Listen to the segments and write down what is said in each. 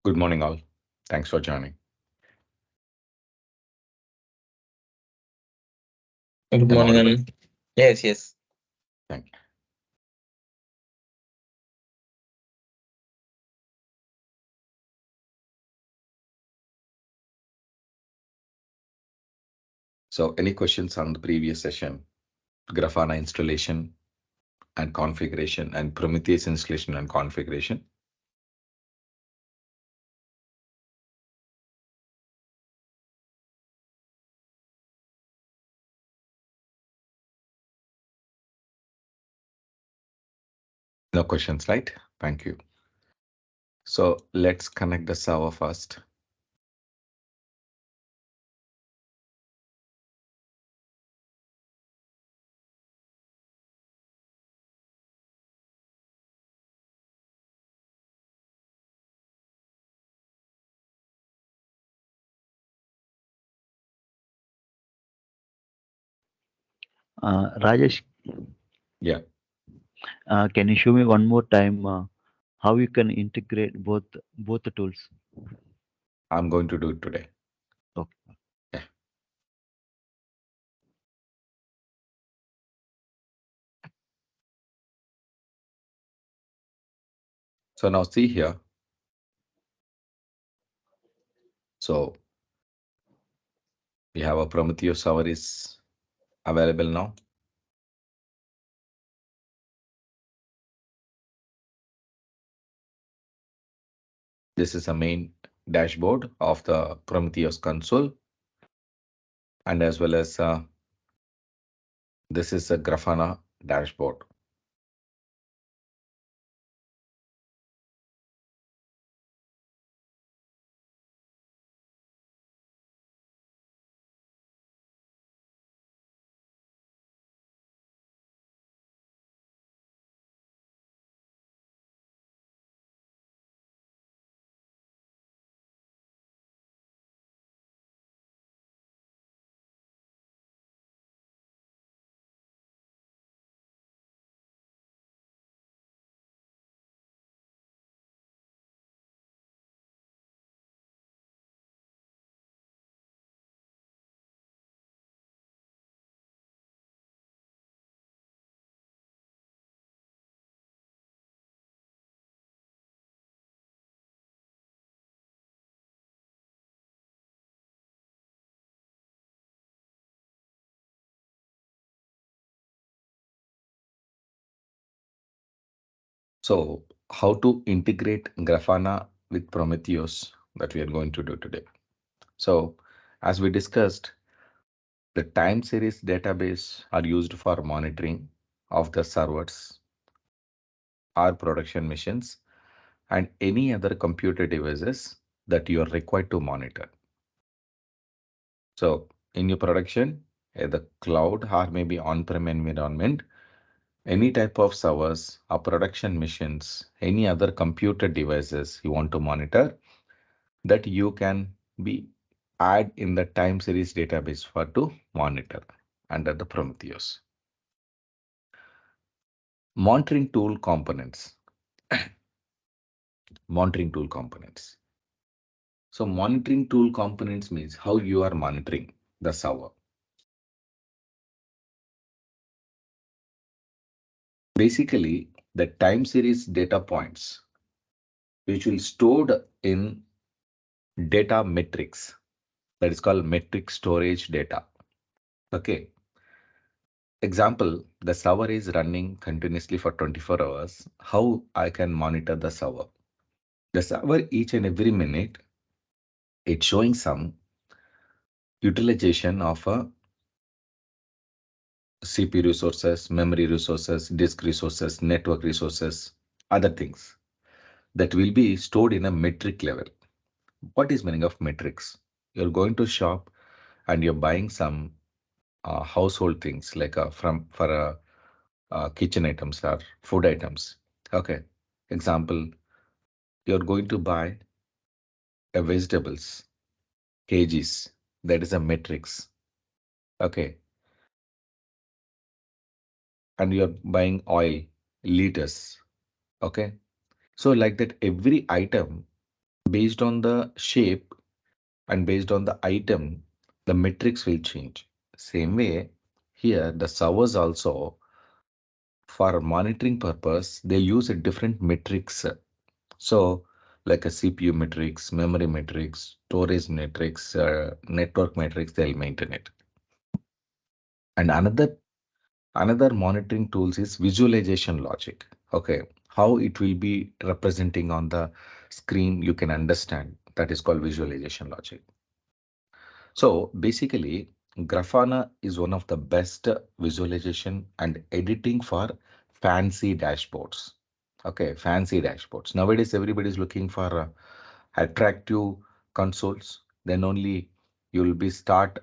Good morning, all. Thanks for joining. Good Am I morning, audible? yes. Thank you. So, any questions on the previous session? Grafana installation and configuration, and Prometheus installation and configuration. No questions, right? Thank you. So, let's connect the server first. Rajesh, Yeah, can you show me one more time how you can integrate both the tools? I'm going to do it today. Okay. Yeah. So, now see here. So, we have a Prometheus server is available now. This is a main dashboard of the Prometheus console, and as well as this is a Grafana dashboard. So, how to integrate Grafana with Prometheus that we are going to do today. So, as we discussed, the time series database are used for monitoring of the servers, our production machines, and any other computer devices that you are required to monitor. So, in your production, the cloud or maybe on-prem environment, any type of servers or production machines, any other computer devices you want to monitor, that you can be add in the time series database for to monitor under the Prometheus. Monitoring tool components. Monitoring tool components. So monitoring tool components means how you are monitoring the server. Basically, the time series data points which will stored in data metrics, that is called metric storage data. Okay. Example, the server is running continuously for 24 hours. How I can monitor the server? The server each and every minute, it's showing some utilization of a CPU resources, memory resources, disk resources, network resources, other things that will be stored in a metric level. What is meaning of metrics? You're going to shop and you're buying some household things like from for kitchen items or food items. Okay. Example, you're going to buy a vegetables, kgs. That is a metrics. Okay. And you're buying oil, liters. Okay. So like that, every item Based on the shape and based on the item, the metrics will change. Same way, here the servers also, for monitoring purpose, they use a different metrics. So, like a CPU metrics, memory metrics, storage metrics, network metrics, they'll maintain it. And another monitoring tools is visualization logic. Okay, how it will be representing on the screen, you can understand. That is called visualization logic. So basically, Grafana is one of the best visualization and editing for fancy dashboards. Okay, fancy dashboards. Nowadays, everybody is looking for attractive consoles. Then only you'll be start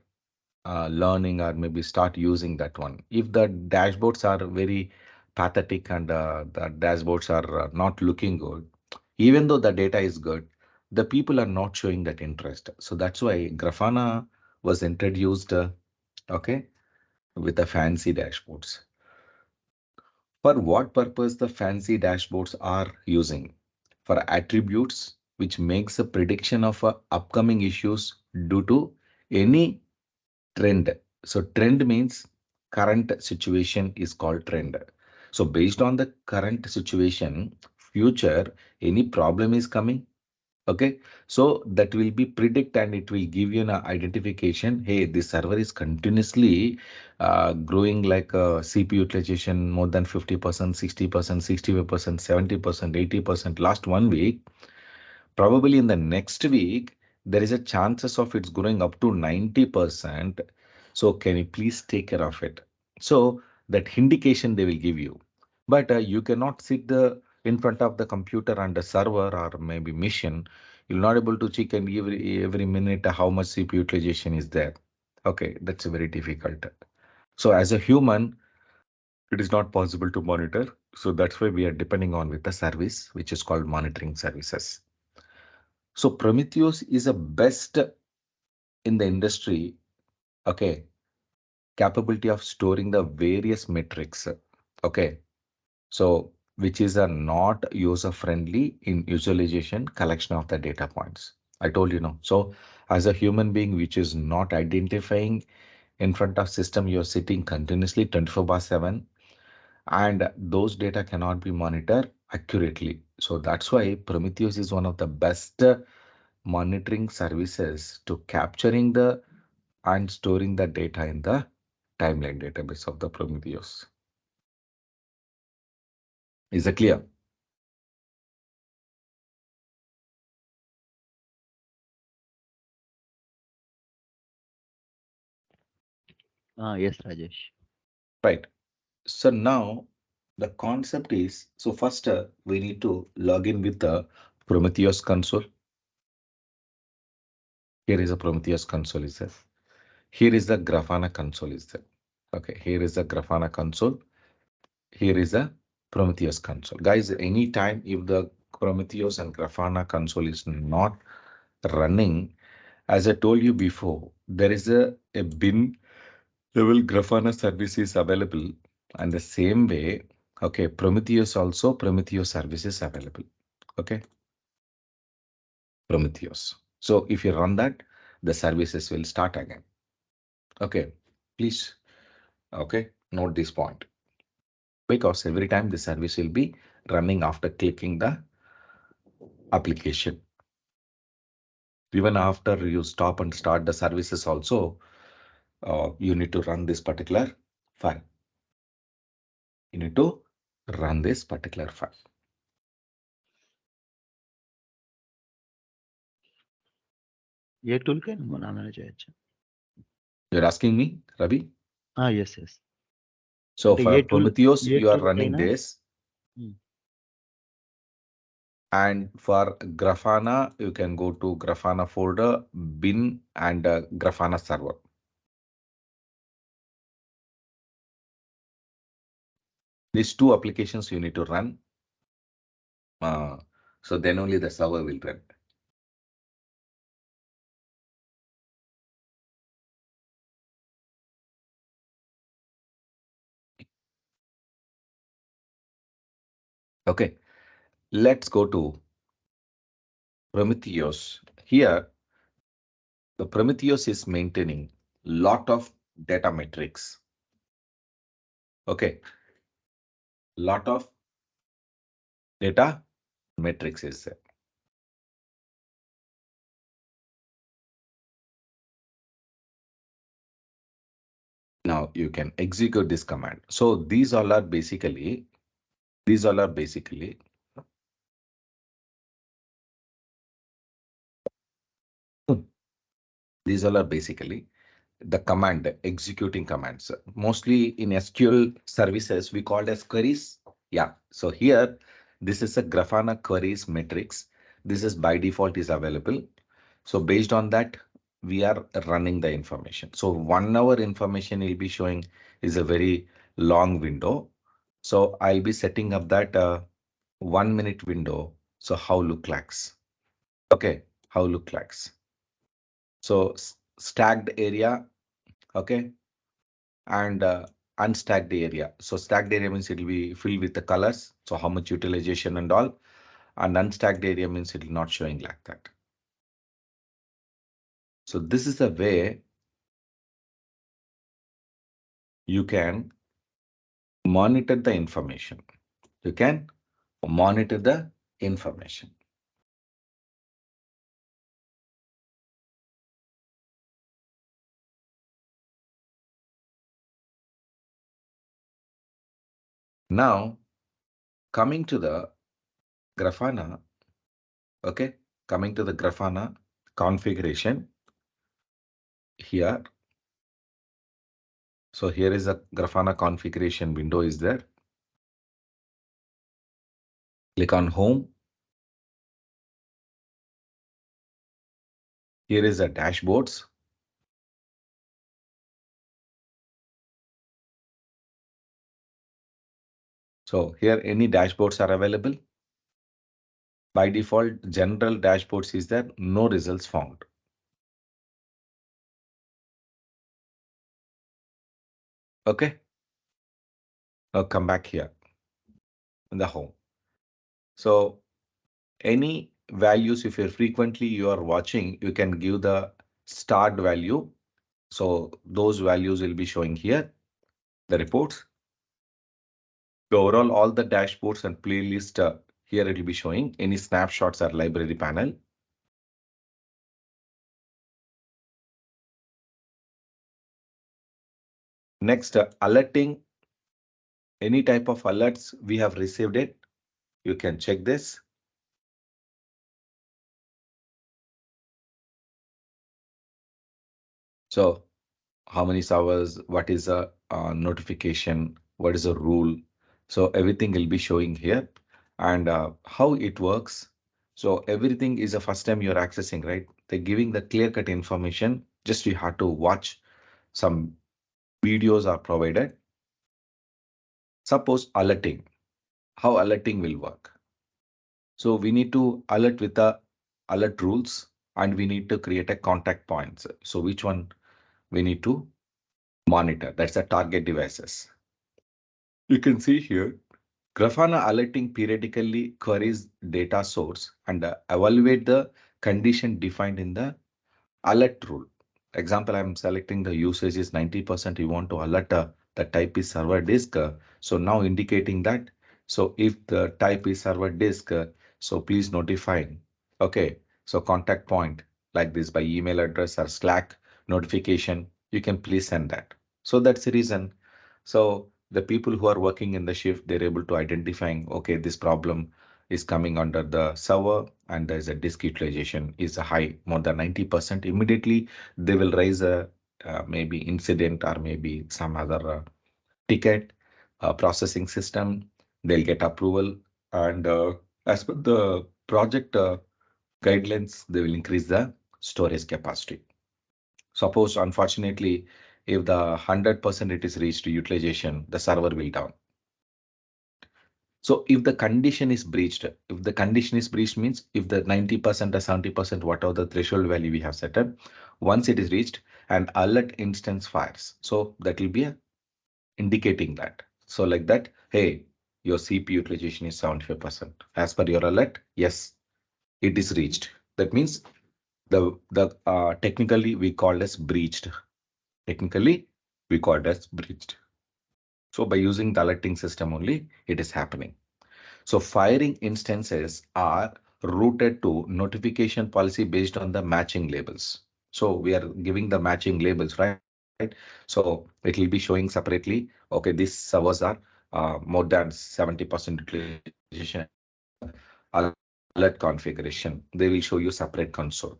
learning or maybe start using that one. If the dashboards are very pathetic and the dashboards are not looking good, even though the data is good, the people are not showing that interest. So that's why Grafana was introduced, okay, with the fancy dashboards. For what purpose the fancy dashboards are using? For attributes which makes a prediction of upcoming issues due to any trend. So trend means current situation is called trend. So based on the current situation, future, any problem is coming. Okay, so that will be predict and it will give you an identification. Hey, this server is continuously growing like CPU utilization more than 50%, 60%, 65%, 70%, 80% last 1 week. Probably in the next week, there is a chances of it's growing up to 90%. So can you please take care of it? So that indication they will give you. But you cannot sit the in front of the computer and the server or maybe machine. You're not able to check and every minute how much CPU utilization is there. Okay, that's very difficult. So as a human, it is not possible to monitor. So that's why we are depending on with the service, which is called monitoring services. So Prometheus is a best in the industry, okay, capability of storing the various metrics, okay. So which is a not user friendly in visualization collection of the data points. I told you no. So as a human being which is not identifying in front of system, you're sitting continuously 24 by 7 and those data cannot be monitored accurately. So that's why Prometheus is one of the best monitoring services to capturing the and storing the data in the timeline database of the Prometheus. Is it clear? Yes, Rajesh. Right. So now the concept is, so first we need to log in with the Prometheus console. Here is a Prometheus console is there. Here is the Grafana console is there. Okay, here is the Grafana console. Here is a Prometheus console. Guys, anytime if the Prometheus and Grafana console is not running, as I told you before, there is a bin level Grafana service is available. And the same way, okay, Prometheus also, Prometheus service is available. Okay, Prometheus. So if you run that, the services will start again. Okay, please, okay, note this point because every time the service will be running after clicking the application. Even after you stop and start the services also, you need to run this particular file. You need to run this particular file. A tool కైనా మనం అలా చేయొచ్చు. You're asking me, Ravi? Yes, yes. So అంటే for Prometheus, A you are tool running కైనా this. And for Grafana, you can go to Grafana folder, bin, and Grafana server. These two applications you need to run. Uh, so then only the server will run. Okay, let's go to Prometheus. Here, the Prometheus is maintaining lot of data metrics. Okay, lot of data metrics is there. Now you can execute this command. So these all are basically these all are basically the command executing commands. Mostly in SQL services, we call it as queries. Yeah. So here, this is a Grafana queries matrix. This is by default is available. So based on that, we are running the information. So 1 hour information will be showing is a very long window. So I'll be setting up that 1 minute window. So how look likes? Okay, how look likes? So stacked area. Okay, and unstacked area. So stacked area means it will be filled with the colors. So how much utilization and all. And unstacked area means it will not showing like that. So this is the way you can monitor the information. You can monitor the information. Now coming to the Grafana, okay, coming to the Grafana configuration here. So here is a Grafana configuration window is there. Click on home. Here is the dashboards. So here any dashboards are available. By default, general dashboards is there, no results found. Okay. Now come back here in the home. So any values, if you're frequently you are watching, you can give the start value. So those values will be showing here, the reports. The overall, all the dashboards and playlist here it will be showing any snapshots or library panel. Next, alerting, any type of alerts we have received it. You can check this. So how many servers, what is a notification, what is a rule. So everything will be showing here and how it works. So everything is the first time you're accessing, right? They're giving the clear cut information. Just you have to watch some videos are provided. Suppose alerting, how alerting will work. So we need to alert with the alert rules and we need to create a contact points. So which one we need to monitor? That's the target devices. You can see here, Grafana alerting periodically queries data source and evaluate the condition defined in the alert rule. Example, I'm selecting the usage is 90%. You want to alert the type is server disk. So now indicating that. So if the type is server disk, so please notify. Okay. So contact point like this by email address or Slack notification. You can please send that. So that's the reason. So the people who are working in the shift, they're able to identifying, okay, this problem is coming under the server and there's a disk utilization is a high, more than 90%. Immediately they will raise a maybe incident or maybe some other ticket processing system. They'll get approval and as per the project guidelines, they will increase the storage capacity. Suppose unfortunately, if the 100% it is reached utilization, the server will down. So if the condition is breached, if the condition is breached means if the 90% or 70%, whatever the threshold value we have set up, once it is reached, an alert instance fires. So that will be indicating that. So like that, hey, your CPU utilization is 75%. As per your alert, yes, it is reached. That means the technically we called as breached. Technically we called as breached. So by using the alerting system only, it is happening. So firing instances are routed to notification policy based on the matching labels. So we are giving the matching labels, right? So it will be showing separately. Okay, these servers are more than 70% utilization in the alert configuration. They will show you separate console.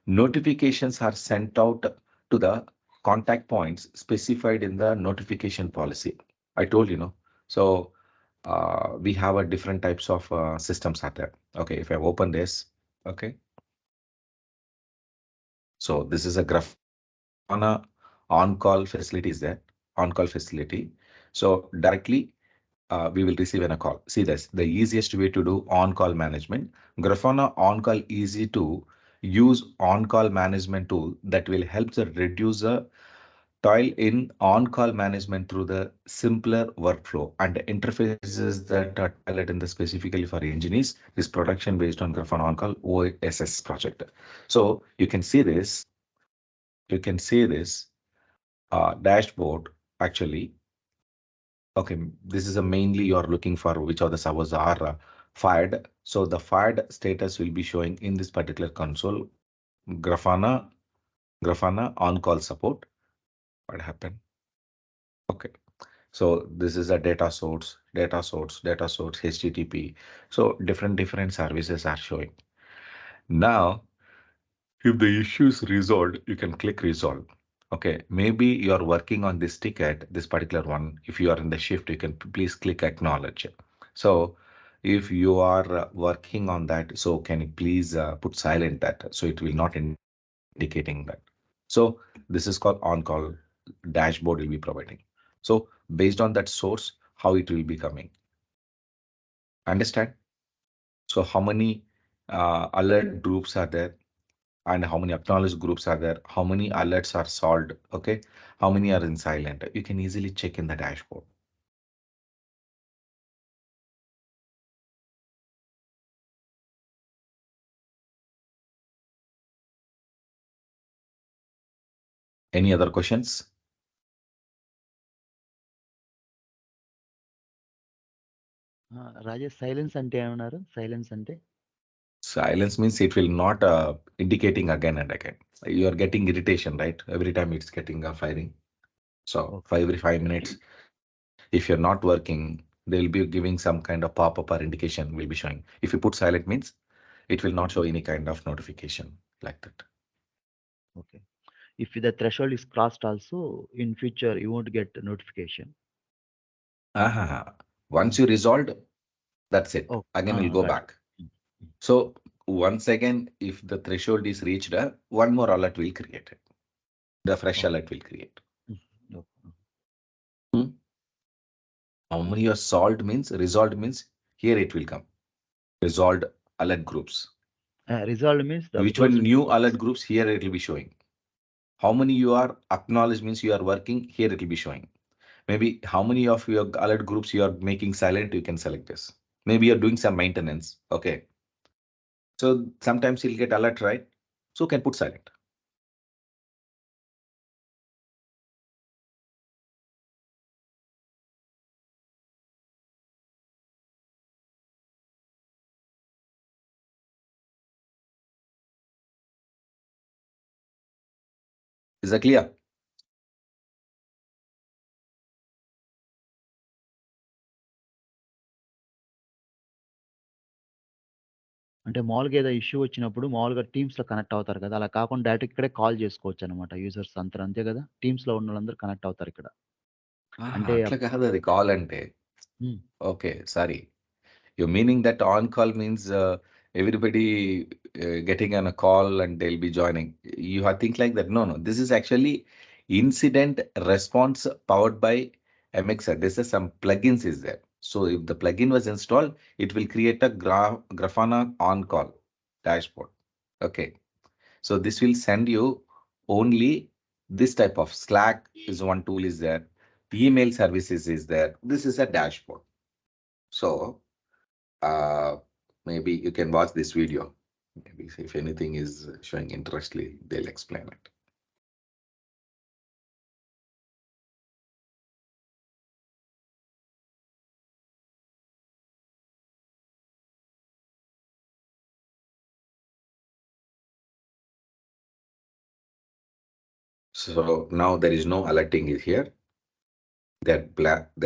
Notifications are sent out to the contact points specified in the notification policy. I told So we have a different types of systems are there. Okay, if I open this, okay, so this is a Grafana on-call facility is there, on-call facility. So directly we will receive a call. See this, the easiest way to do on-call management. Grafana on-call easy to use on-call management tool that will help the reduce the toil in on-call management through the simpler workflow and interfaces that are tailored in the specifically for engineers. This production based on Grafana on-call OSS project. So you can see this dashboard actually. Okay, this is a mainly you're looking for which of the servers are fired. So the fired status will be showing in this particular console. Grafana on-call support. What happened? Okay. So this is a data source, HTTP. So different services are showing. Now, if the issue is resolved, you can click resolve. Okay, maybe you're working on this ticket, this particular one. If you are in the shift, you can please click acknowledge. So if you are working on that, so can you please put silent that so it will not indicating that. So this is called on-call dashboard will be providing. So based on that source, how it will be coming. Understand? So how many alert groups are there? And how many acknowledged groups are there, how many alerts are solved, okay, how many are in silent. You can easily check in the dashboard. Any other questions? Rajesh silence అంటే ఏమన్నారు? Silence అంటే? Silence means it will not indicating again and again. You are getting irritation, right? Every time it's getting firing. So for okay. every 5 minutes, if you're not working, they'll be giving some kind of pop-up or indication will be showing. If you put silent means it will not show any kind of notification like that. Okay. If the threshold is crossed also, in future you won't get notification. Once you resolved, that's it. Oh, Again, we'll go got it. back. So once again, if the threshold is reached, one more alert will create it. The fresh Oh, alert will create. oh. Hmm. How many are solved means resolved means here it will come. Resolved alert groups. Resolved means the Which one closed new groups. alert groups here it will be showing. How many you are acknowledged means you are working here it will be showing. Maybe how many of your alert groups you are making silent, you can select this. Maybe you're doing some maintenance. Okay. So sometimes you'll get alert, right? So can put silent. Is that clear? అంటే మామూలుగా ఏదో issue వచ్చినప్పుడు మామూలుగా టీమ్స్‌లో connect అవుతారు కదా! అలా కాకుండా direct ఇక్కడే కాల్ చేసుకోవచ్చనమాట యూజర్స్ అందరూ అంతే కదా! టీమ్స్‌లో ఉన్నోళ్ళందరూ కనెక్ట్ అవుతారిక్కడ. అంటే అట్లా కాదు అది కాల్ అంటే. హ్మ్. Okay, sorry. You're meaning that on call means everybody getting on a call and they'll be joining. You have think like that. No, no. This is actually incident response powered by MXR. This is some plugins is there. So if the plugin was installed, it will create a Grafana on call dashboard. Okay. So this will send you only this type of Slack is one tool is there. Email services is there. This is a dashboard. So uh, maybe you can watch this video. Maybe if anything is showing interestly, they'll explain it. So now there is no alerting is here. They're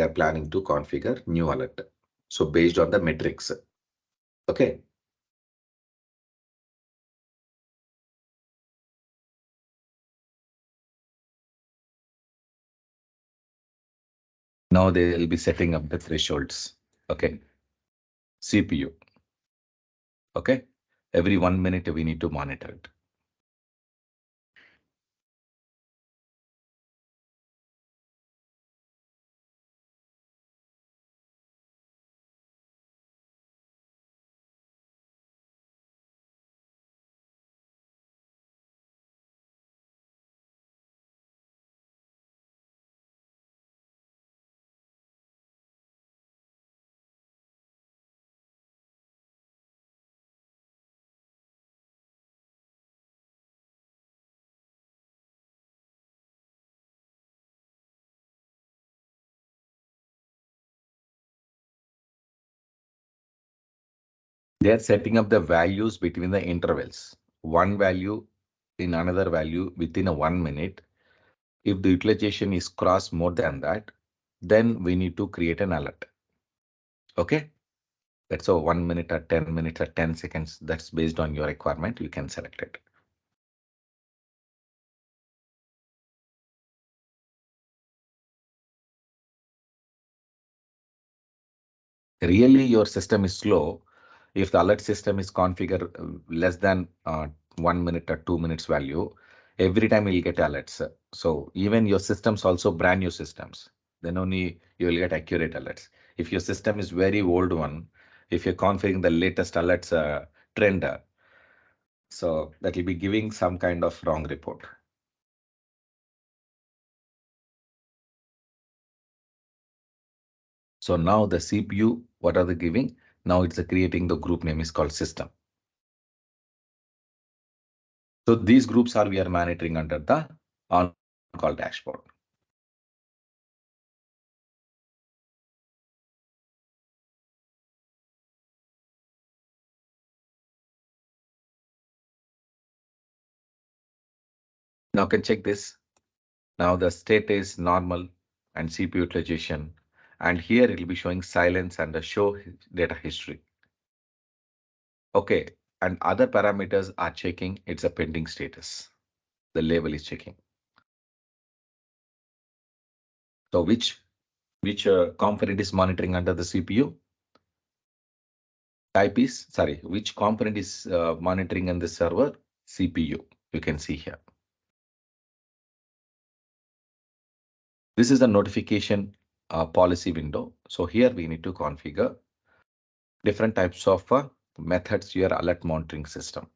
planning to configure new alert. So based on the metrics. Okay. Now they will be setting up the thresholds. Okay. CPU. Okay. Every 1 minute we need to monitor it. They are setting up the values between the intervals. One value in another value within a 1 minute. If the utilization is crossed more than that, then we need to create an alert. Okay. That's a 1 minute or 10 minutes or 10 seconds. That's based on your requirement. You can select it. Really, your system is slow. If the alert system is configured less than 1 minute or 2 minutes value, every time you'll get alerts. So even your systems also brand new systems, then only you will get accurate alerts. If your system is very old one, if you're configuring the latest alerts trend, so that will be giving some kind of wrong report. So now the CPU, what are they giving? Now it's creating the group name is called system. So these groups are we are monitoring under the on-call dashboard. Now can check this. Now the state is normal and CPU utilization. And here it will be showing silence and the show data history. Okay. And other parameters are checking. It's a pending status. The label is checking. So which component is monitoring under the CPU? Type is, sorry, which component is monitoring on the server? CPU. You can see here. This is the notification policy window. So here we need to configure different types of methods your alert monitoring system.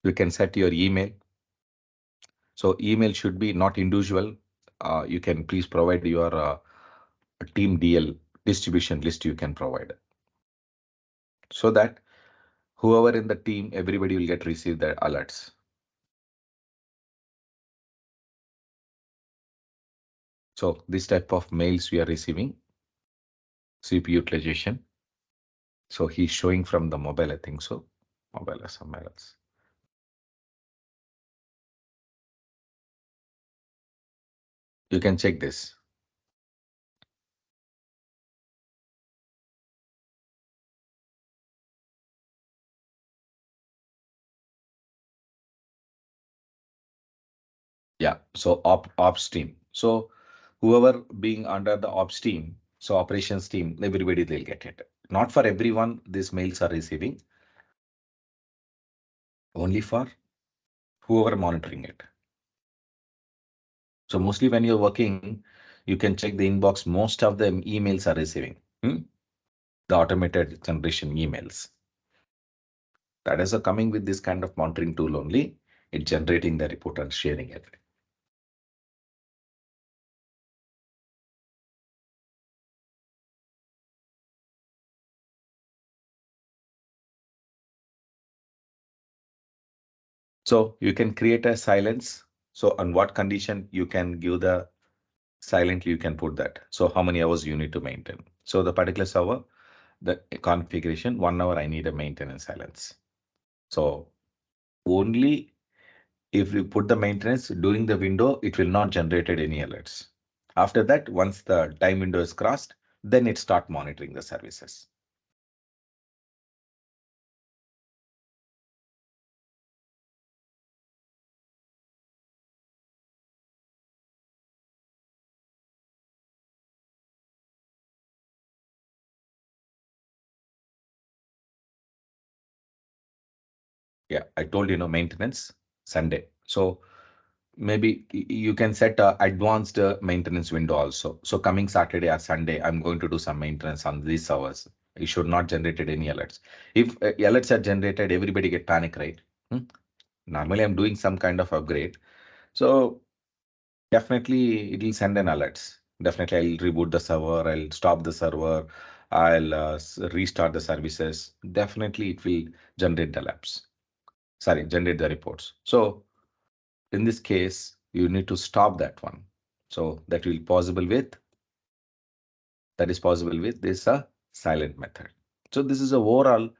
You can set your email. So email should be not individual. You can please provide your team DL distribution list you can provide. So that whoever in the team, everybody will get receive the alerts. So this type of mails we are receiving, CPU utilization. So he's showing from the mobile, I think so. Mobile or somewhere else. You can check this. Yeah, so ops team. So whoever being under the ops team, so operations team, everybody they'll get it. Not for everyone, these mails are receiving. Only for whoever monitoring it. So mostly when you're working, you can check the inbox. Most of the emails are receiving. the automated generation emails. That is coming with this kind of monitoring tool only. It generating the report and sharing it. So you can create a silence. So on what condition you can give the silently, you can put that. So how many hours you need to maintain. So the particular server, the configuration, 1 hour I need a maintenance silence. So only if you put the maintenance during the window, it will not generate any alerts. After that, once the time window is crossed, then it start monitoring the services. Yeah, I told you, maintenance Sunday. So maybe you can set a advanced maintenance window also. So coming Saturday or Sunday, I'm going to do some maintenance on these servers. You should not generated any alerts. If alerts are generated, everybody get panic, right? Hmm? Normally, I'm doing some kind of upgrade. So definitely it will send an alerts. Definitely I'll reboot the server, I'll stop the server, I'll restart the services. Definitely it will generate the labs. Sorry, generate the reports. So in this case, you need to stop that one. So that is possible with this silent method. So this is a overall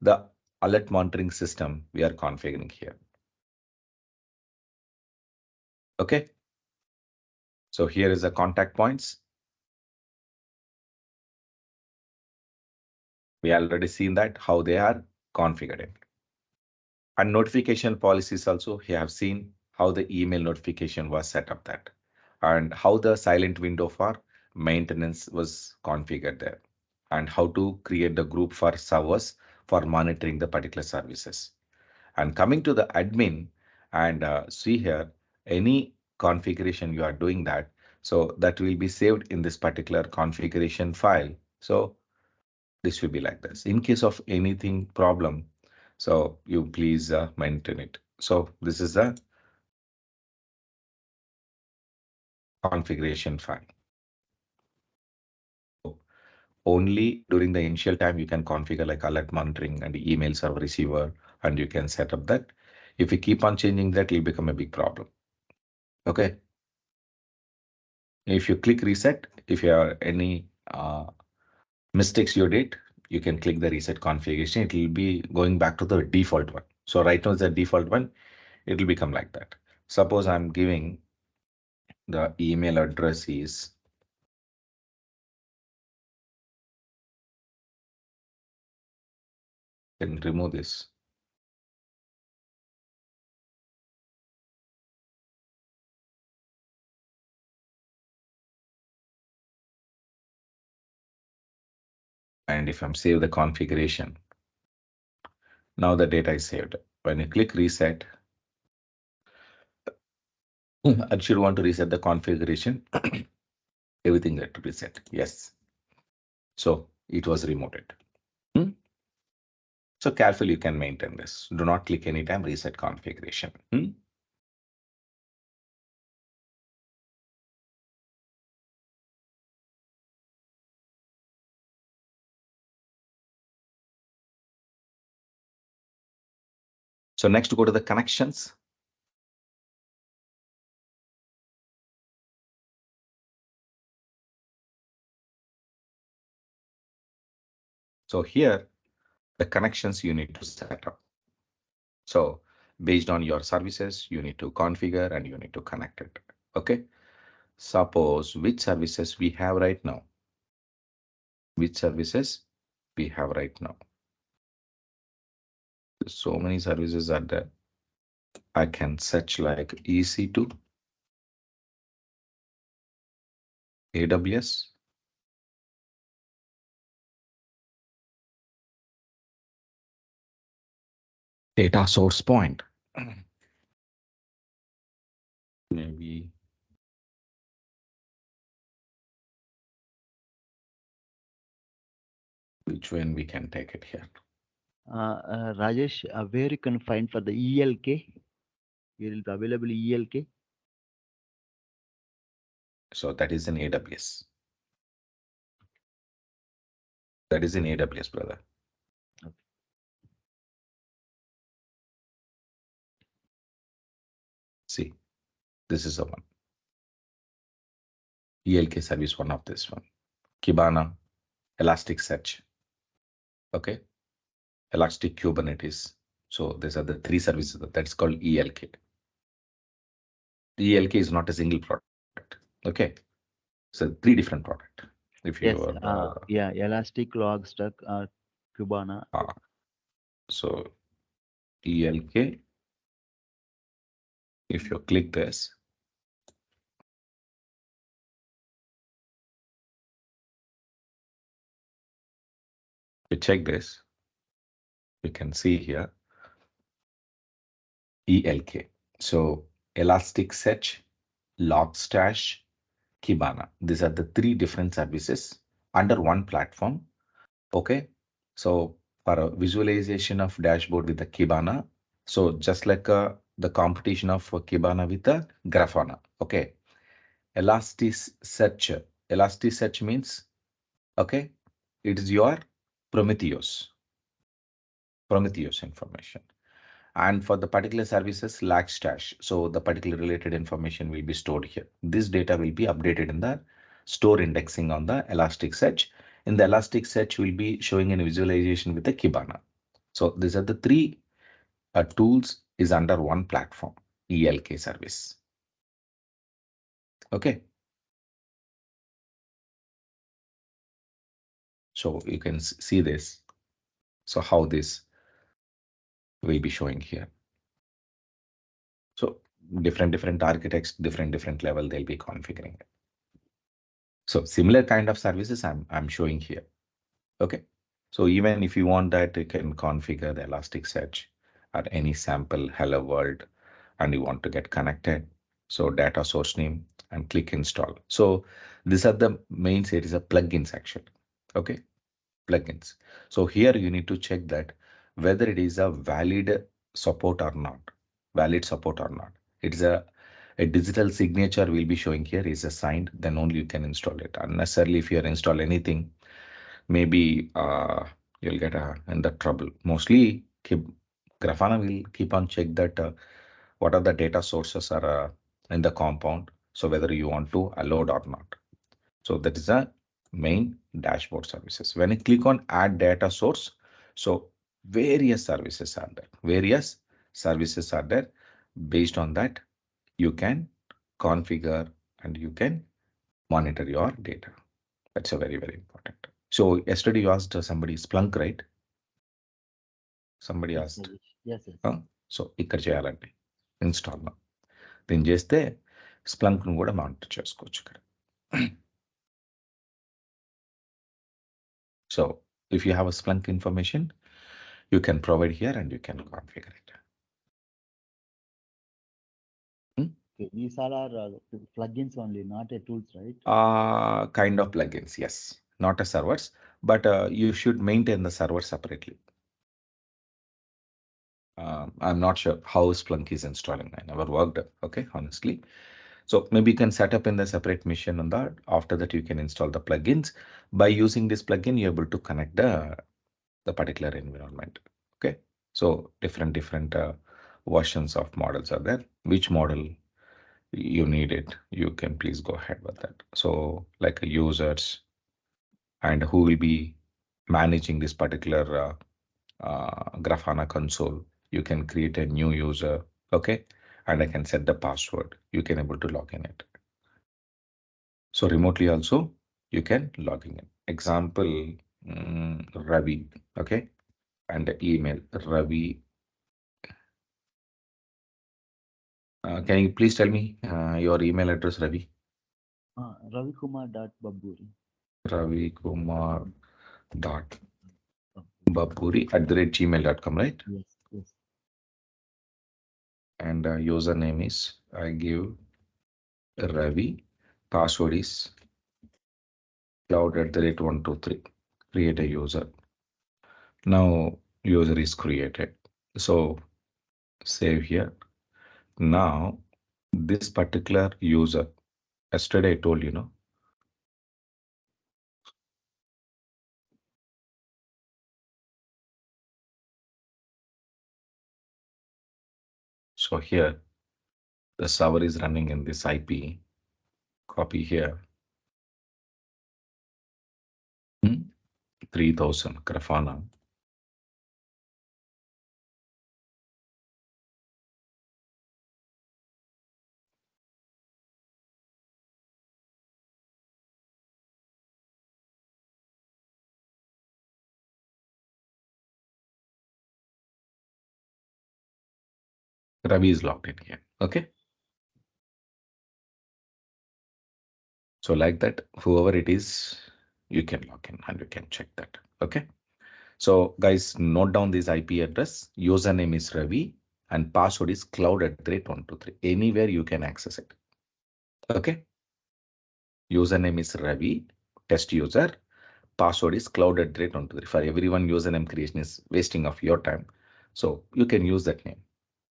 the alert monitoring system we are configuring here. Okay. So here is the contact points. We already seen that how they are configured. And notification policies also, you have seen how the email notification was set up that and how the silent window for maintenance was configured there and how to create the group for servers for monitoring the particular services. And coming to the admin and see here any configuration you are doing that. So that will be saved in this particular configuration file. So this will be like this. In case of anything problem, so you please maintain it. So this is the configuration file. Only during the initial time you can configure like alert monitoring and email server receiver, and you can set up that. If you keep on changing that, it'll become a big problem. Okay. If you click reset, if you have any mistakes you did, you can click the reset configuration. It will be going back to the default one. So right now it's the default one. It will become like that. Suppose I'm giving the email address is can remove this. And if I'm save the configuration, now the data is saved. When you click reset, I should want to reset the configuration. Everything that to reset. Yes. So it was removed. Hmm? So carefully you can maintain this. Do not click anytime reset configuration. Hmm? So next go to the connections. So here the connections you need to set up. So based on your services, you need to configure and you need to connect it. Okay. Suppose which services we have right now. Which services we have right now. So many services are there. I can search like EC2, AWS, data source point. Maybe Which one we can take it here? Rajesh, where you can find for the ELK? It will be available ELK. So that is in AWS. That is in AWS, brother. Okay. See, this is the one. ELK service, one of this one. Kibana, Elasticsearch. Okay. Elastic Kubernetes. So these are the three services that's called ELK. ELK is not a single product. Okay. So three different product. If you Yes. Yeah. Elastic Logstack, Kibana. So ELK, if you click this, you check this, you can see here ELK. So Elasticsearch, Logstash, Kibana. These are the three different services under one platform. Okay. So for a visualization of dashboard with the Kibana, so just like the competition of Kibana with the Grafana. Okay. Elasticsearch. Elasticsearch means, okay, it is your Prometheus. Prometheus information. And for the particular services, Lagstash. So the particular related information will be stored here. This data will be updated in the store indexing on the Elasticsearch. In the Elasticsearch will be showing a visualization with the Kibana. So these are the three tools is under one platform, ELK service. Okay. So you can see this. So how this will be showing here. So different architects, different level, they'll be configuring it. So similar kind of services I'm showing here. Okay. So even if you want that, you can configure the Elasticsearch or any sample hello world and you want to get connected. So data source name and click install. So these are the main series of plugins actually. Okay. Plugins. So here you need to check that whether it is a valid support or not. Valid support or not. It's a digital signature will be showing here is a signed, then only you can install it. Unnecessarily, if you are install anything, maybe you'll get in the trouble. Mostly Grafana will keep on check that what are the data sources are in the compound. So whether you want to allow or not. So that is a main dashboard services. When you click on add data source, so various services are there. Various services are there. Based on that, you can configure and you can monitor your data. That's a very important. So yesterday you asked somebody Splunk, right? Somebody Yes, asked. Rajesh. Yes. So ఇక్కడ చేయాలండి install దీన్ని చేస్తే Splunk ను కూడా monitor చేసుకోవచ్చు ఇక్కడ. So if you have a Splunk information, you can provide here and you can configure it. Okay. These all are plugins only, not a tools, right? Kind of plugins, yes. Not a servers, but you should maintain the server separately. I'm not sure how Splunk is installing. I never worked, okay, honestly. So maybe you can set up in the separate machine on that. After that, you can install the plugins. By using this plugin, you're able to connect the particular environment. Okay. So different versions of models are there. Which model you need it, you can please go ahead with that. So like users and who will be managing this particular Grafana console, you can create a new user. Okay. And I can set the password. You can able to log in it. So remotely also you can log in. Example, Ravi, okay, and the email Ravi. Can you please tell me your email address, Ravi? Ravikumar.baburi. Ravikumar dot baburi @gmail.com, right? Yes. And username is I give Ravi. Password is cloud @123. Create a user. Now user is created. So save here. Now this particular user, yesterday I told you, no, so here the server is running in this IP. Copy here. 3000 Grafana. Ravi is logged in here. Okay. So like that, whoever it is, you can log in and you can check that. Okay. So guys, note down this IP address. Username is Ravi and password is cloud@123. Anywhere you can access it. Okay. Username is Ravi, test user. Password is cloud@123. For everyone, username creation is wasting of your time. So you can use that name.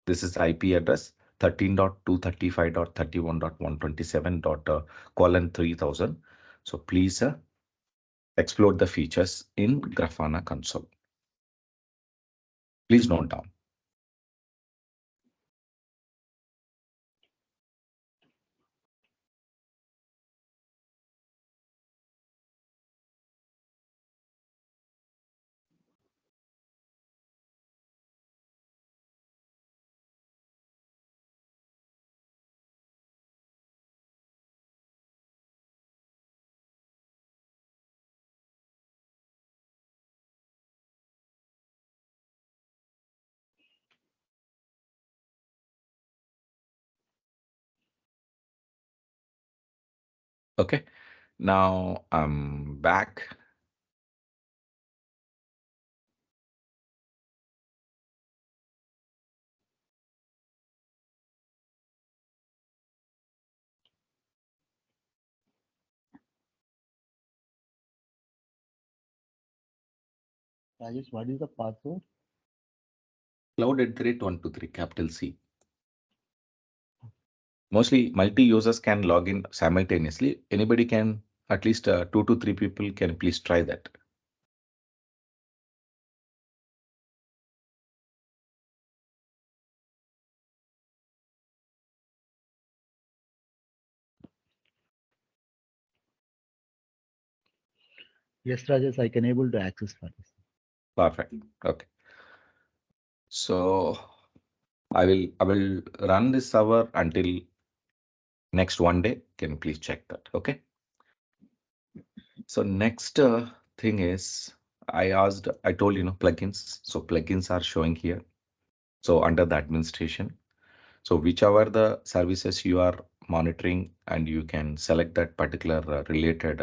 This is IP address 13.235.31.127.:3000. So please explore the features in Grafana console. Please note down. Okay. Now I'm back. Rajesh, what is the password? Cloud@123, capital C. Mostly multi-users can log in simultaneously. Anybody can, at least 2 to 3 people can please try that. Yes, Rajesh, I can able to access for this. Perfect. Okay. So I will run this server until next one day. Can you please check that? Okay. So next thing is I told you know plugins. So plugins are showing here. So under the administration. So whichever the services you are monitoring and you can select that particular related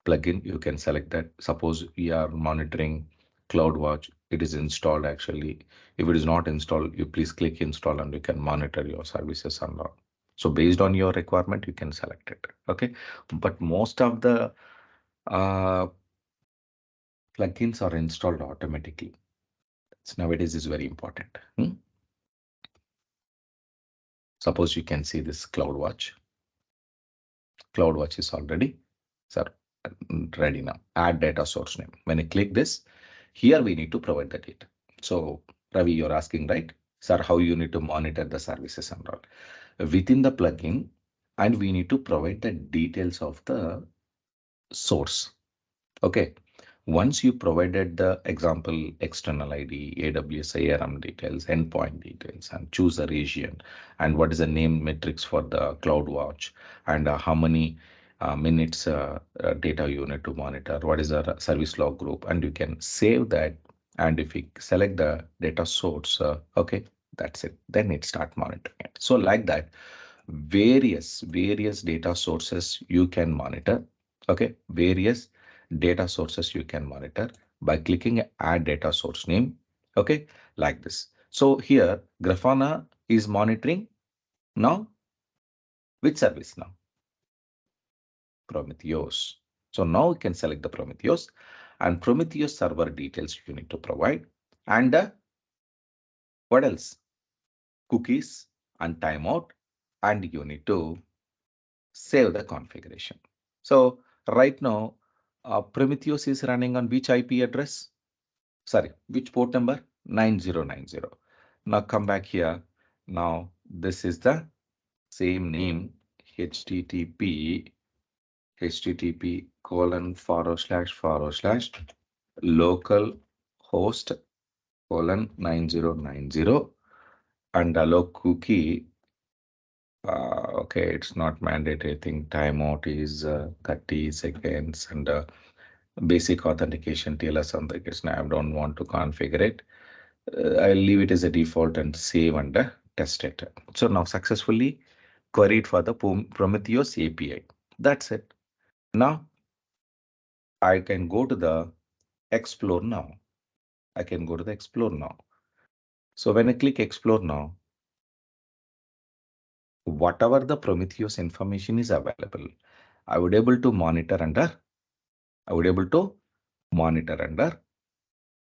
plugin, you can select that. Suppose we are monitoring CloudWatch, it is installed actually. If it is not installed, you please click install and you can monitor your services and all. So based on your requirement, you can select it. Okay. But most of the uh, plugins are installed automatically. So nowadays is very important. Suppose you can see this CloudWatch. CloudWatch is already sir, ready now. Add data source name. When I click this, here we need to provide the data. So Ravi, you're asking, right? Sir, how you need to monitor the services and all. Within the plugin, and we need to provide the details of the source. Okay. Once you provided the example external ID, AWS ARM details, endpoint details, and choose a region, and what is the name metrics for the CloudWatch, and how many minutes data you need to monitor, what is the service log group, and you can save that. And if you select the data source, okay, that's it. Then it start monitoring it. So like that, various data sources you can monitor. Okay, various data sources you can monitor by clicking add data source name. Okay, like this. So here Grafana is monitoring now which service now? Prometheus. So now you can select the Prometheus and Prometheus server details you need to provide. And what else? Cookies and timeout, and you need to save the configuration. So right now, Prometheus is running on which IP address? Sorry, which port number? 9090. Now come back here. Now this is the same name, http http:// local host colon 9090 and allow cookie. Okay, it's not mandatory. I think timeout is 30 seconds and basic authentication TLS authentication. I don't want to configure it. I'll leave it as a default and save and test it. So now successfully queried for the Prometheus API. That's it. Now I can go to the explore now. I can go to the explore now. So when I click explore now, whatever the Prometheus information is available, I would able to monitor under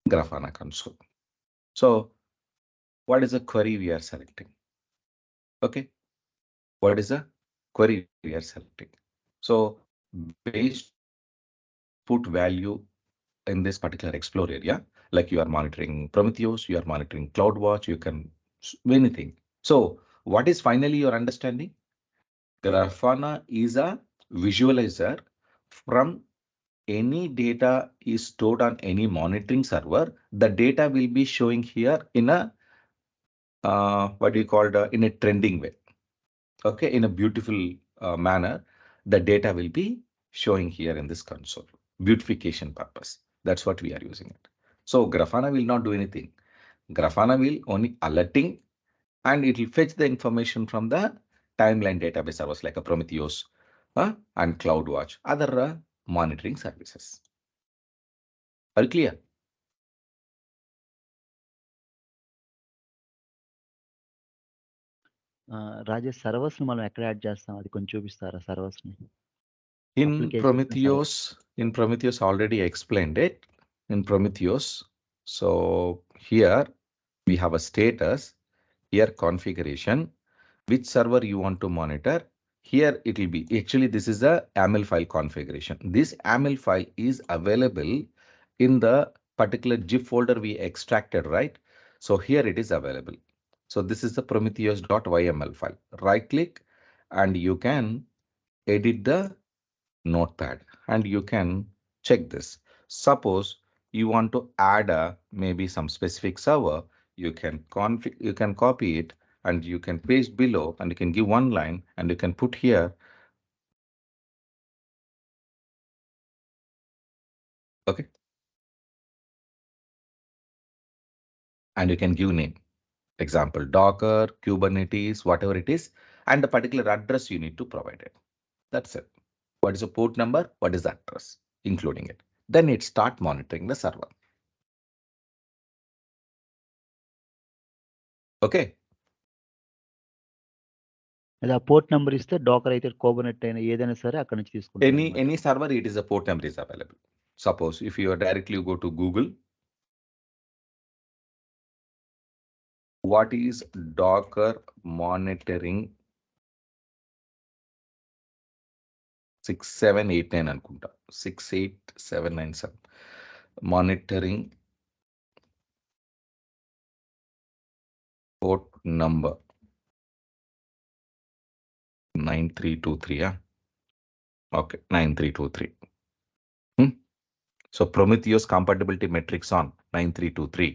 Grafana console. So what is the query we are selecting? Okay. What is the query we are selecting? So based on the input value in this particular explore area, like you are monitoring Prometheus, you are monitoring CloudWatch, you can anything. So what is finally your understanding? Grafana is a visualizer from any data is stored on any monitoring server. The data will be showing here in a what do you call it, in a trending way. Okay, in a beautiful manner, the data will be showing here in this console. Beautification purpose. That's what we are using it. So Grafana will not do anything. Grafana will only alerting and it will fetch the information from the timeline database servers like a Prometheus and CloudWatch, other monitoring services. Are you clear? Rajesh servers ని మనం ఎక్కడ add చేస్తాం అది కొంచెం చూపిస్తారా servers ని In Applications and Prometheus already explained it. In Prometheus, so here we have a status, here configuration, which server you want to monitor. Here it will be, actually this is a YAML file configuration. This YAML file is available in the particular zip folder we extracted, right? So here it is available. So this is the prometheus.yml file. Right click and you can edit the notepad and you can check this. Suppose you want to add a maybe some specific server, you can copy it and you can paste below and you can give one line and you can put here. Okay. And you can give name. Example, Docker, Kubernetes, whatever it is, and the particular address you need to provide it. That's it. What is the port number? What is the address? Including it. Then it start monitoring the server. Okay. అది ఆ port number ఇస్తే డోకర్ అయితే కోబర్నెట్ అయినా ఏదైనా సరే అక్కడ నుంచి తీసుకుంటాం Any server, it is a port number is available. Suppose if you are directly go to Google, what is Docker monitoring 6789 అనుకుంటా 68797 monitoring port number 9323. Okay, 9323. So Prometheus compatibility metrics on 9323.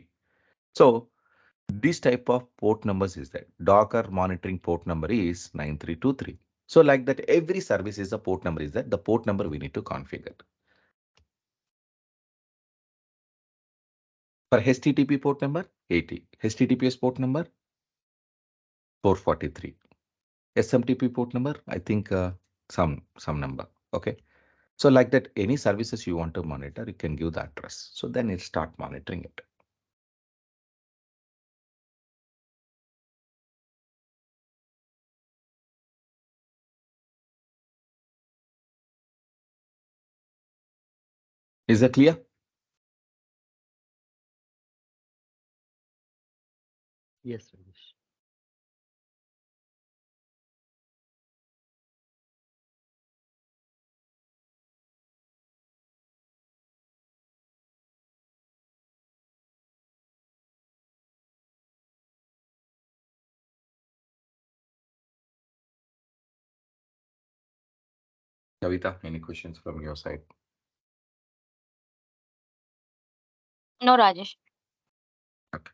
So this type of port numbers is that Docker monitoring port number is 9323. So like that, every service is a port number is that the port number we need to configure. For HTTP port number 80, HTTPS port number 443, SMTP port number I think some number. Okay, so like that, any services you want to monitor, you can give the address. So then it start monitoring it. Is that clear? Yes, Rajesh. Kavita, any questions from your side? No, Rajesh. Okay.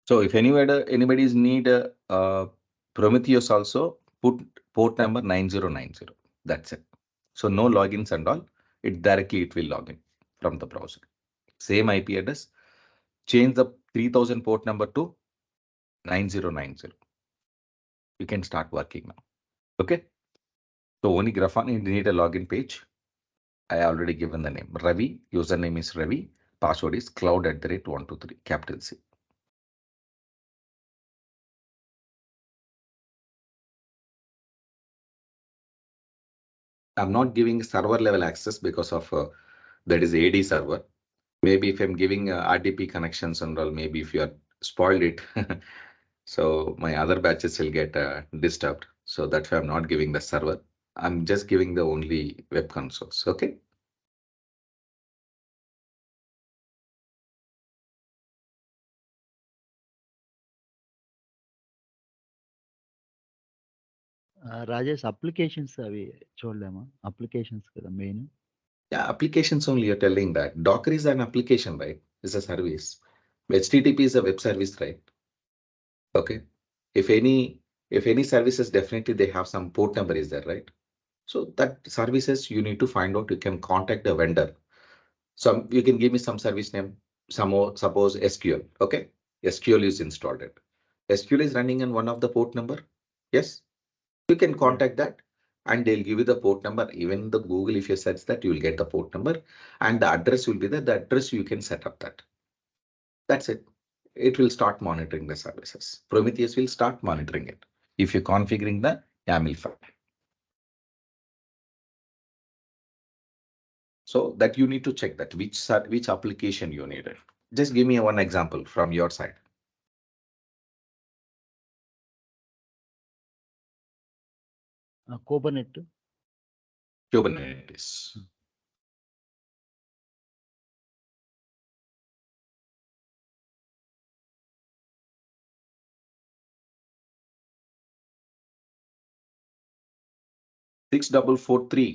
So if anybody's need Prometheus also, put port number 9090. That's it. So no logins and all. It will log in from the browser. Same IP address. Change the 3000 port number to 9090. You can start working now. Okay. So only Grafana, you need a login page. I already given the name. Ravi, username is Ravi. Password is cloud@123, capital C. I'm not giving server level access because of that is AD server. Maybe if I'm giving RDP connections and all, maybe if you are spoiled it, so my other batches will get disturbed. So that's why I'm not giving the server. I'm just giving the only web consoles. Okay. Rajesh applications అవి చూడలేమా? Applications కదా main. Yeah, applications only you're telling that. Docker is an application, right? It's a service. HTTP is a web service, right? Okay. If any services, definitely they have some port number is there, right? So that services you need to find out. You can contact the vendor. So you can give me some service name. Some more, suppose SQL. Okay. SQL is installed. It. SQL is running on one of the port number. Yes. You can contact that and they'll give you the port number. Even the Google, if you search that, you will get the port number and the address will be there. The address you can set up that. That's it. It will start monitoring the services. Prometheus will start monitoring it if you're configuring the YAML file. So that you need to check that which application you needed. Just give me one example from your side. కోబర్నెట్. Kubernetes. Six double four three.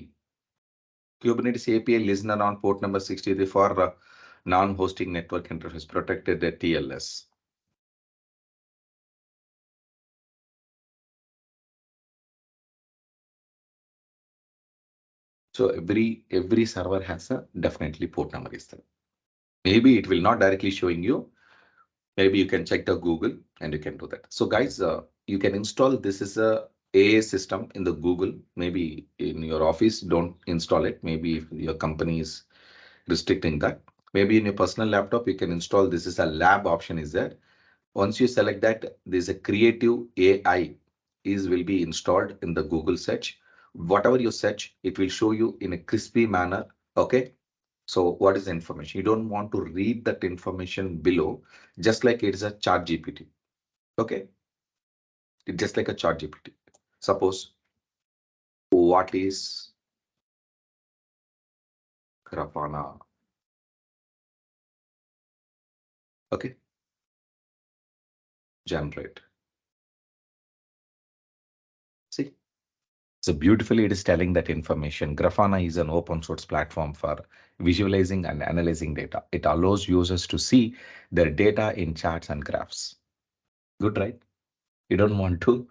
Kubernetes API listener on port number 63 for non-hosting network interface protected at TLS. So every server has a definitely port number is there. Maybe it will not directly showing you. Maybe you can check the Google and you can do that. So guys, you can install this is a AA system in the Google. Maybe in your office, don't install it. Maybe if your company is restricting that. Maybe in your personal laptop, you can install this is a lab option is there. Once you select that, there's a creative AI is will be installed in the Google search. Whatever you search, it will show you in a crispy manner. Okay. So what is the information? You don't want to read that information below, just like it is a chat GPT. Okay. It's just like a chat GPT. Suppose what is Grafana? Okay. Generate. See. So beautifully, it is telling that information. Grafana is an open source platform for visualizing and analyzing data. It allows users to see their data in charts and graphs. Good, right? You don't want to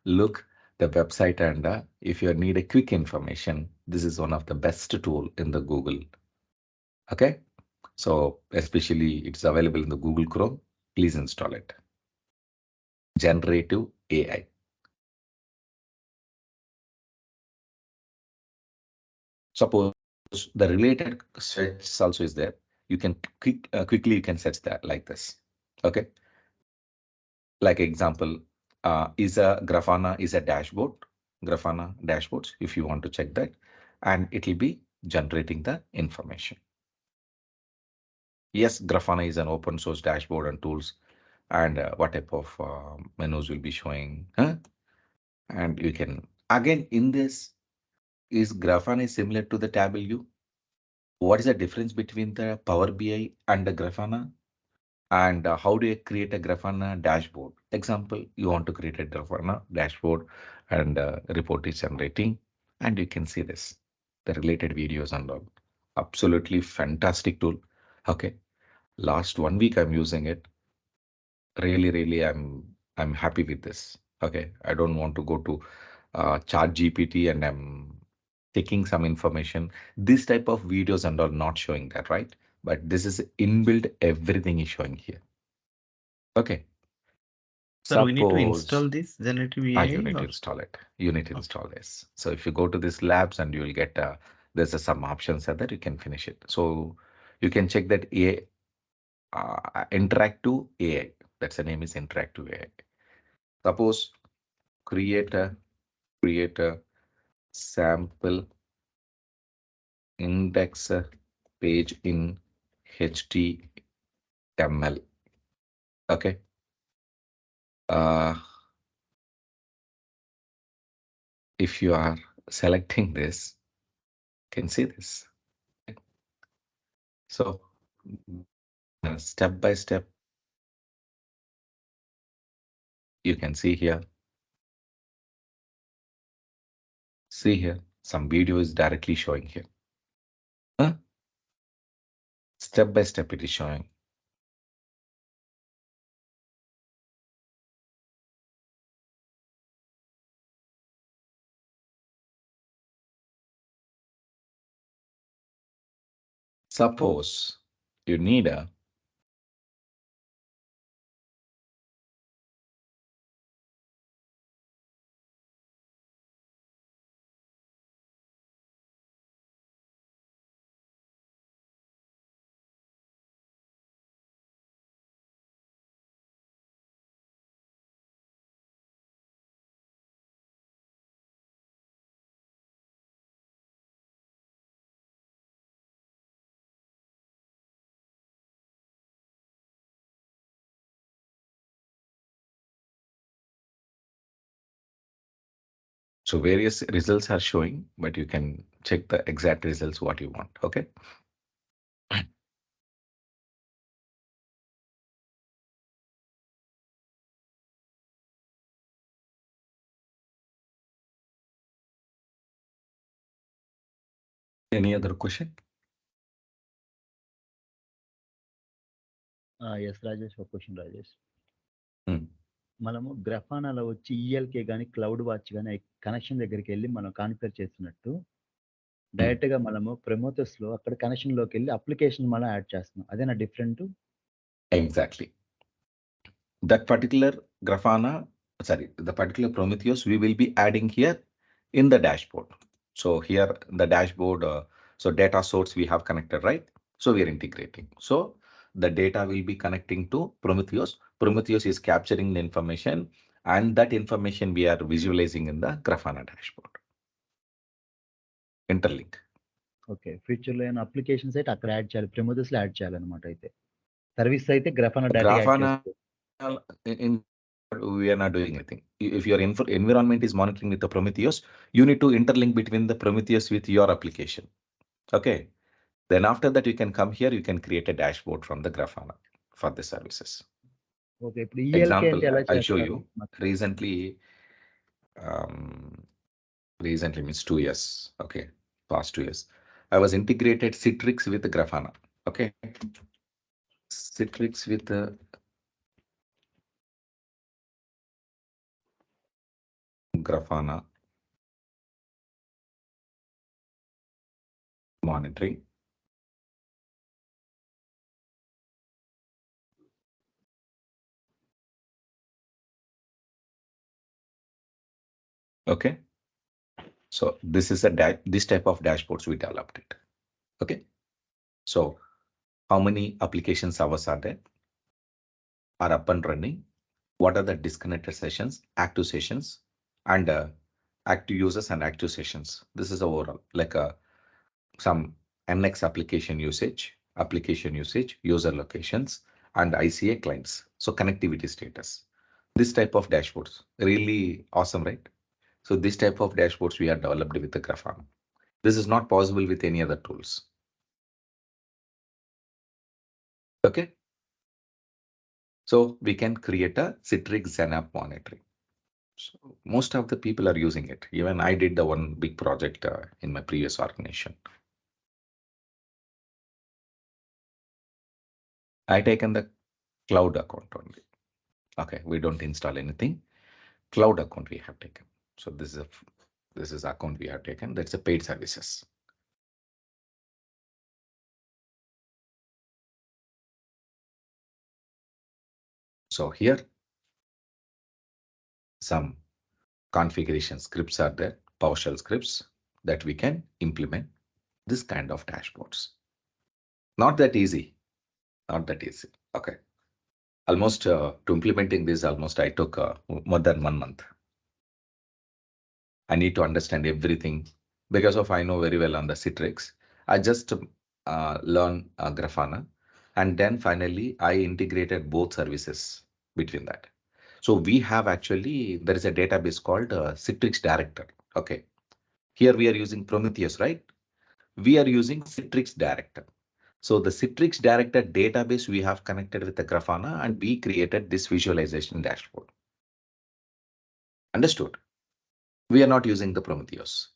look the website and if you need a quick information, this is one of the best tool in the Google. Okay. So especially it's available in the Google Chrome. Please install it. Generative AI. Suppose the related search also is there. You can quickly you can search that like this. Okay. Like example, is a Grafana is a dashboard. Grafana dashboards. If you want to check that, and it will be generating the information. Yes, Grafana is an open source dashboard and tools, and what type of menus will be showing. Huh? And you can again in this is Grafana is similar to the Tableau. What is the difference between the Power BI and the Grafana? And how do you create a Grafana dashboard? Example, you want to create a Grafana dashboard and report is generating, and you can see this, the related videos and all. Absolutely fantastic tool. Okay, last 1 week I'm using it. Really, I'm happy with this. Okay, I don't want to go to Chat GPT and I'm taking some information. This type of videos and all not showing that, right? But this is inbuilt. Everything is showing here. Okay. Sir, we need to install Suppose this generative you AI need to or install it. You need to okay. install this. So if you go to this labs and you will get there's some options that you can finish it. So you can check that interactive AI. That's the name is interactive AI. Suppose create a create a sample index page in HTML. Okay. Uh, if you are selecting this, you can see this. So step by step, you can see here. See here, some video is directly showing here. Huh? Step by step, it is showing. Suppose you need a so various results are showing, but you can check the exact results what you want. Okay. Any other question? Yes Rajesh, ఒక question Rajesh. Hmm. మనము గ్రఫానాలో వచ్చి ఈఎల్కే కానీ cloud watch కానీ connection దగ్గరికి వెళ్ళి మనం configure చేస్తున్నట్టు డైరెక్ట్గా మనము ప్రమోటర్స్లో అక్కడ కనెక్షన్లోకి వెళ్ళి అప్లికేషన్ మనం యాడ్ చేస్తున్నాం. అదేనా different? Exactly. That particular Grafana, sorry, the particular Prometheus, we will be adding here in the dashboard. So here the dashboard, so data source we have connected, right? So we are integrating. So the data will be connecting to Prometheus. Prometheus is capturing the information and that information we are visualizing in the Grafana dashboard. Interlink. Okay, ఫ్యూచర్లో ఏమైనా applications అయితే అక్కడ add చేయాలి, ప్రమోటర్స్లో add చేయాలన్నమాట. అయితే service అయితే గ్రఫానా డైరెక్ట్గా add Grafana చేసుకోవచ్చు. in we are not doing anything. If your environment is monitoring with the Prometheus, you need to interlink between the Prometheus with your application. Okay. Then after that, you can come here, you can create a dashboard from the Grafana for the services. Okay, ఇప్పుడు ఈఎల్కే Example, అంటే ఎలా I'll show చేస్తారు? you. Um, recently means 2 years. Okay. Past 2 years. I was integrated Citrix with Grafana. Okay. Citrix with Grafana monitoring. Okay. So this is this type of dashboards we developed it. Okay. So how many applications hours are there? Are up and running? What are the disconnected sessions, active sessions, and active users and active sessions? This is overall like some NX application usage application usage, user locations, and ICA clients. So connectivity status. This type of dashboards, really awesome, right? So this type of dashboards we are developed with the Grafana. This is not possible with any other tools. Okay. So we can create a Citrix Zenap monitoring. So most of the people are using it. Even I did the one big project in my previous organization. I taken the cloud account only. Okay, we don't install anything. Cloud account we have taken. So this is account we have taken. That's a paid services. So here some configuration scripts are there, PowerShell scripts that we can implement this kind of dashboards. Not that easy. Not that easy. Okay. Almost to implementing this, almost I took more than 1 month. I need to understand everything because of I know very well on the Citrix. I just learn Grafana, and then finally I integrated both services between that. So we have actually there is a database called Citrix Director. Okay, here we are using Prometheus, right? We are using Citrix Director. So the Citrix Director database we have connected with the Grafana, and we created this visualization dashboard. Understood? We are not using the Prometheus.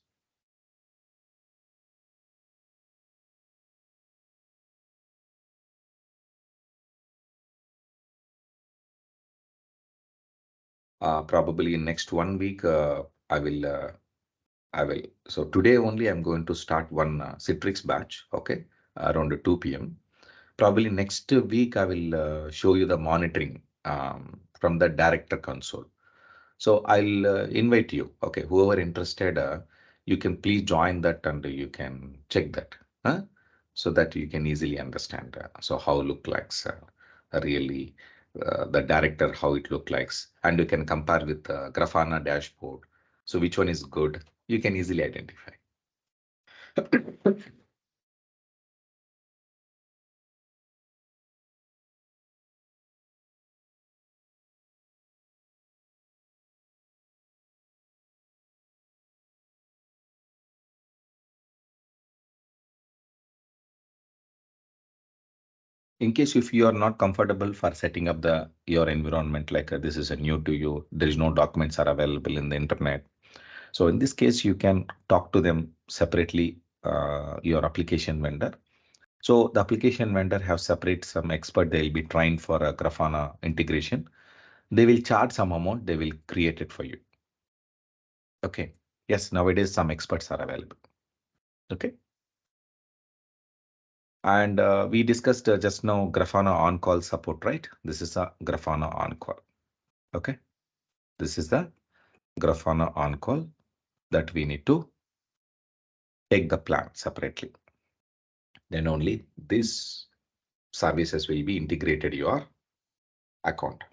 Probably in next 1 week, I will. So today only I'm going to start one Citrix batch. Okay, around 2 p.m. Probably next week I will show you the monitoring from the director console. So I'll invite you. Okay, whoever interested, you can please join that and you can check that, huh? So that you can easily understand. So how look likes really the director, how it look likes, and you can compare with the Grafana dashboard. So which one is good? You can easily identify. In case if you are not comfortable for setting up the your environment, like this is a new to you, there is no documents are available in the internet. So in this case, you can talk to them separately, your application vendor. So the application vendor have separate some expert. They'll be trained for a Grafana integration. They will charge some amount. They will create it for you. Okay. Yes, nowadays some experts are available. Okay. And we discussed just now Grafana on-call support, right? This is a Grafana on-call. Okay. This is the Grafana on-call that we need to take the plan separately. Then only these services will be integrated your account.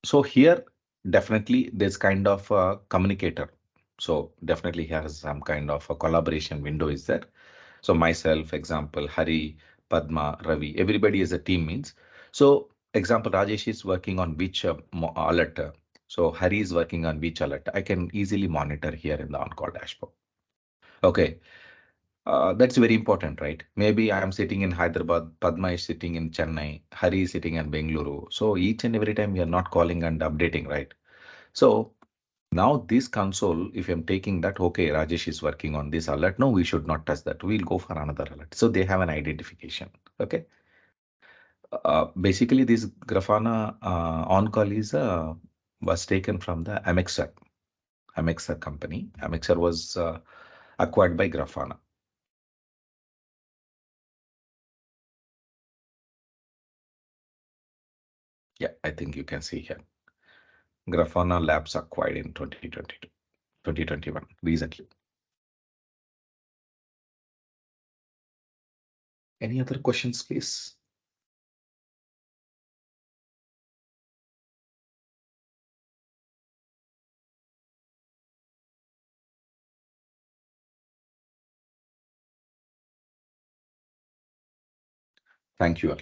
So here definitely there's kind of a communicator. So definitely has some kind of a collaboration window is there. So myself, example, Hari, Padma, Ravi, everybody is a team means. So example, Rajesh is working on which alert. So Hari is working on which alert. I can easily monitor here in the on-call dashboard. Okay. That's very important, right? Maybe I am sitting in Hyderabad, Padma is sitting in Chennai, Hari is sitting in Bengaluru. So each and every time we are not calling and updating, right? So now this console, if I'm taking that, okay, Rajesh is working on this alert. No, we should not touch that. We'll go for another alert. So they have an identification. Okay. Basically, this Grafana on-call is was taken from the Amexer company. Amexer was acquired by Grafana. Yeah, I think you can see here. Grafana Labs acquired in 2022, 2021, recently. Any other questions, please? Thank you all.